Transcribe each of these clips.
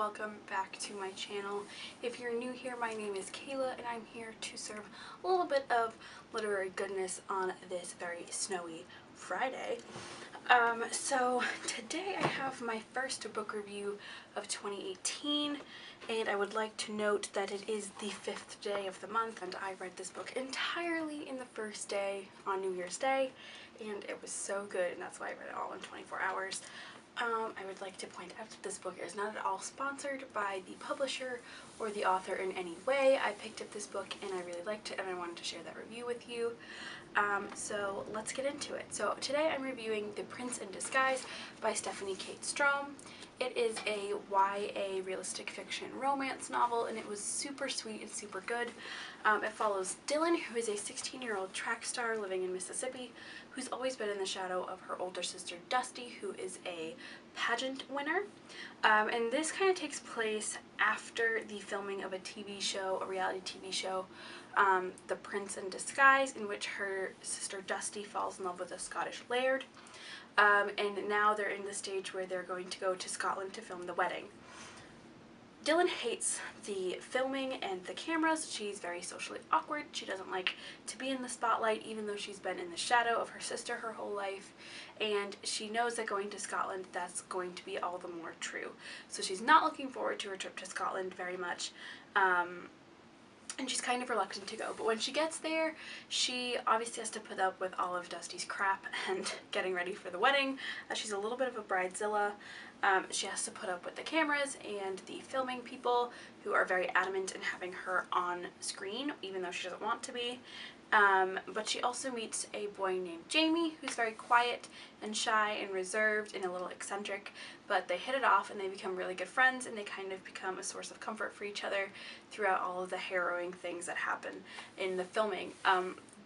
welcome back to my channel. If you're new here, my name is Kayla and I'm here to serve a little bit of literary goodness on this very snowy Friday. So today I have my first book review of 2018, and I would like to note that it is the 5th day of the month, and I read this book entirely in the first day on New Year's Day, and it was so good, and that's why I read it all in 24 hours. I would like to point out that this book is not at all sponsored by the publisher or the author in any way. I picked up this book and I really liked it and I wanted to share that review with you. So let's get into it. So today I'm reviewing The Prince in Disguise by Stephanie Kate Strom. It is a YA realistic fiction romance novel, and it was super sweet and super good. It follows Dylan, who is a 16-year-old track star living in Mississippi, who's always been in the shadow of her older sister Dusty, who is a pageant winner. And this kind of takes place after the filming of a TV show, a reality TV show, The Prince in Disguise, in which her sister Dusty falls in love with a Scottish laird. And now they're in the stage where they're going to go to Scotland to film the wedding. Dylan hates the filming and the cameras. She's very socially awkward. She doesn't like to be in the spotlight, even though she's been in the shadow of her sister her whole life. And she knows that going to Scotland, that's going to be all the more true. So she's not looking forward to her trip to Scotland very much. And she's kind of reluctant to go, but when she gets there, she obviously has to put up with all of Dusty's crap and getting ready for the wedding. She's a little bit of a bridezilla. She has to put up with the cameras and the filming people who are very adamant in having her on screen, even though she doesn't want to be. But she also meets a boy named Jamie, who's very quiet and shy and reserved and a little eccentric, but they hit it off and they become really good friends, and they kind of become a source of comfort for each other throughout all of the harrowing things that happen in the filming.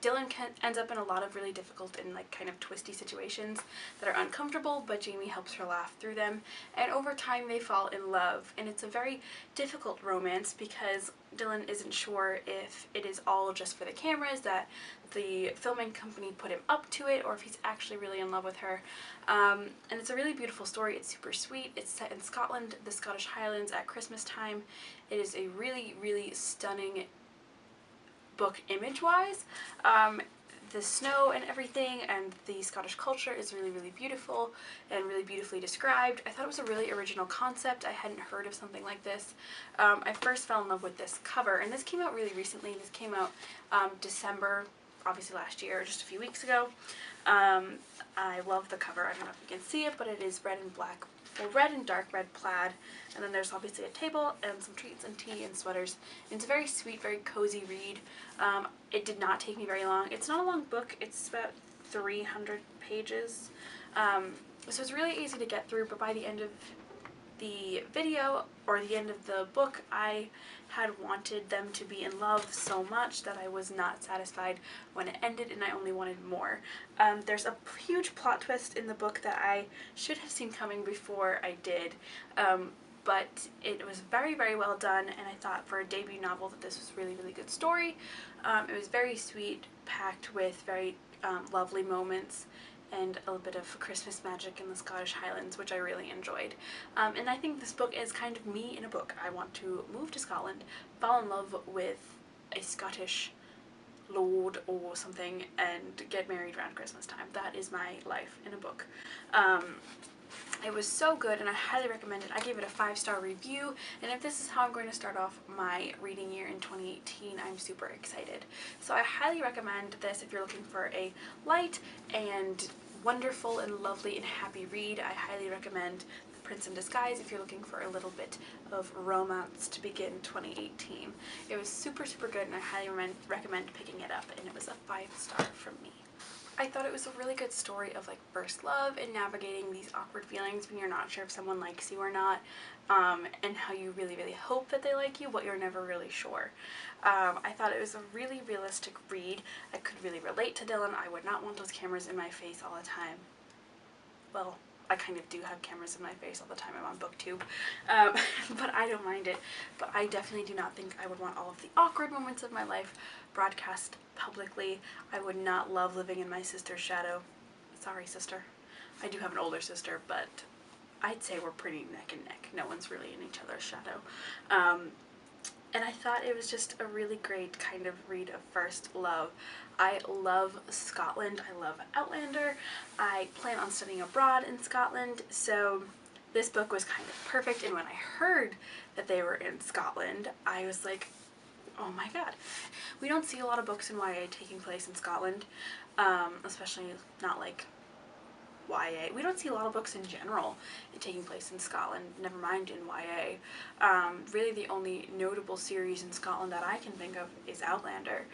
Dylan ends up in a lot of really difficult and kind of twisty situations that are uncomfortable, but Jamie helps her laugh through them, and over time they fall in love. And it's a very difficult romance because Dylan isn't sure if it is all just for the cameras, that the filming company put him up to it, or if he's actually really in love with her. And it's a really beautiful story. It's super sweet. It's set in Scotland, the Scottish Highlands, at Christmas time. It is a really, really stunning book image-wise. The snow and everything and the Scottish culture is really, really beautiful and really beautifully described. I thought it was a really original concept. I hadn't heard of something like this. I first fell in love with this cover, and this came out really recently. This came out December, obviously last year, just a few weeks ago. I love the cover. I don't know if you can see it, but it is red and black, well, red and dark red plaid, and then there's obviously a table and some treats and tea and sweaters. And it's a very sweet, very cozy read. It did not take me very long. It's not a long book. It's about 300 pages. So it's really easy to get through, but by the end of the video, or the end of the book, I had wanted them to be in love so much that I was not satisfied when it ended, and I only wanted more. There's a huge plot twist in the book that I should have seen coming before I did, but it was very, very well done, and I thought for a debut novel that this was a really, really good story. It was very sweet, packed with very lovely moments, and a little bit of Christmas magic in the Scottish Highlands, which I really enjoyed. And I think this book is kind of me in a book. I want to move to Scotland, fall in love with a Scottish lord or something, and get married around Christmas time. That is my life in a book. It was so good, and I highly recommend it. I gave it a 5-star review, and if this is how I'm going to start off my reading year in 2018, I'm super excited. So I highly recommend this if you're looking for a light and wonderful and lovely and happy read. I highly recommend The Prince in Disguise if you're looking for a little bit of romance to begin 2018. It was super, super good, and I highly recommend picking it up, and it was a 5-star from me. I thought it was a really good story of first love and navigating these awkward feelings when you're not sure if someone likes you or not, and how you really, really hope that they like you, but you're never really sure. I thought it was a really realistic read. I could really relate to Dylan. I would not want those cameras in my face all the time. Well, I kind of do have cameras in my face all the time. I'm on BookTube, but I don't mind it. But I definitely do not think I would want all of the awkward moments of my life broadcast publicly. I would not love living in my sister's shadow. Sorry, sister. I do have an older sister, but I'd say we're pretty neck and neck. No one's really in each other's shadow. And I thought it was just a really great kind of read of first love. I love Scotland. I love Outlander. I plan on studying abroad in Scotland, so this book was kind of perfect. And when I heard that they were in Scotland, I was like, oh my god. We don't see a lot of books in YA taking place in Scotland, especially not like YA. We don't see a lot of books in general taking place in Scotland, never mind in YA. Really the only notable series in Scotland that I can think of is Outlander.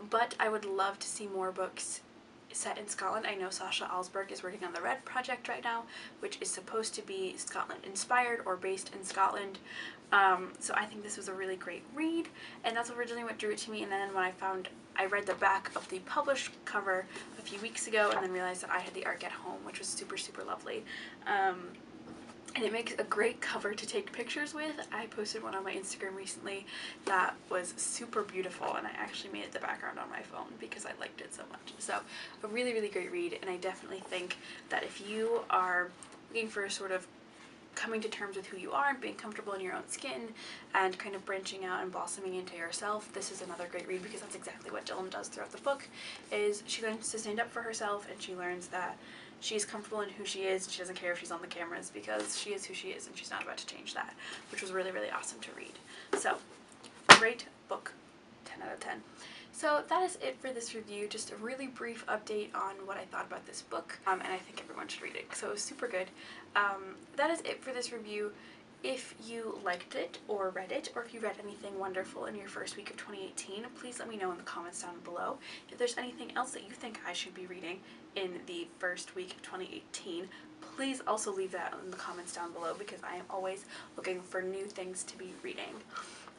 But I would love to see more books set in Scotland. I know Sasha Alsberg is working on the Red Project right now, which is supposed to be Scotland inspired or based in Scotland. So I think this was a really great read, and that's originally what drew it to me. And then when I read the back of the published cover a few weeks ago, and then realized that I had the art at home, which was super, super lovely. And it makes a great cover to take pictures with. I posted one on my Instagram recently that was super beautiful, and I actually made it the background on my phone because I liked it so much. So a really, really great read, and I definitely think that if you are looking for a sort of coming to terms with who you are and being comfortable in your own skin and kind of branching out and blossoming into yourself, this is another great read, because that's exactly what Dylan does throughout the book. Is she learns to stand up for herself, and she learns that she's comfortable in who she is, and she doesn't care if she's on the cameras because she is who she is and she's not about to change that, which was really, really awesome to read. So, great book, 10 out of 10. So that is it for this review, just a really brief update on what I thought about this book, and I think everyone should read it, so it was super good. That is it for this review. If you liked it or read it, or if you read anything wonderful in your first week of 2018, please let me know in the comments down below. If there's anything else that you think I should be reading in the first week of 2018, please also leave that in the comments down below, because I am always looking for new things to be reading.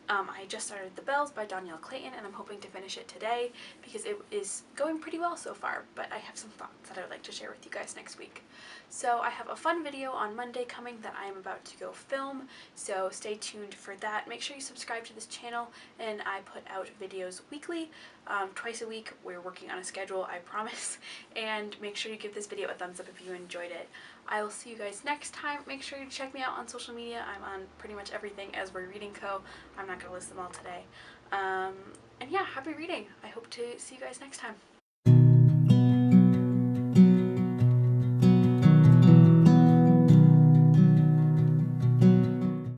I just started The Bells by Danielle Clayton, and I'm hoping to finish it today because it is going pretty well so far, but I have some thoughts that I would like to share with you guys next week. So I have a fun video on Monday coming that I am about to go film, so stay tuned for that. Make sure you subscribe to this channel, and I put out videos weekly, twice a week. We're working on a schedule, I promise, and make sure you give this video a thumbs up if you enjoyed it. I will see you guys next time. Make sure you check me out on social media. I'm on pretty much everything as RoyReadingCo. I'm not going to list them all today. And yeah, happy reading. I hope to see you guys next time.